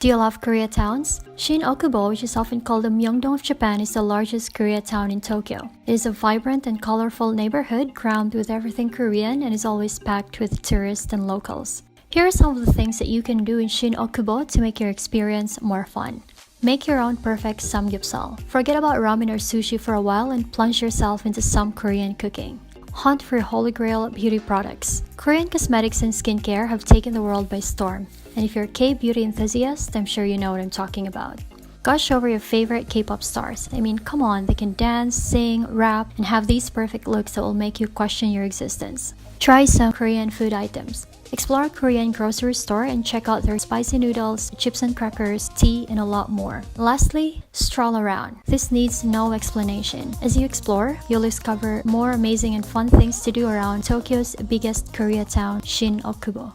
Do you love Koreatowns? Shin-okubo, which is often called the Myeong-dong of Japan, is the largest Koreatown in Tokyo. It is a vibrant and colorful neighborhood crammed with everything Korean and is always packed with tourists and locals. Here are some of the things that you can do in Shin-okubo to make your experience more fun. Make your own perfect samgyeopsal. Forget about ramen or sushi for a while and plunge yourself into some Korean cooking. Hunt for holy grail beauty products. Korean cosmetics and skincare have taken the world by storm, and if you're a K-beauty enthusiast, I'm sure you know what I'm talking about. Gush over your favorite K-pop stars. I mean, come on, they can dance, sing, rap, and have these perfect looks that will make you question your existence. Try some Korean food items. Explore a Korean grocery store and check out their spicy noodles, chips and crackers, tea, and a lot more. Lastly, stroll around. This needs no explanation. As you explore, you'll discover more amazing and fun things to do around Tokyo's biggest Koreatown, Shin-okubo.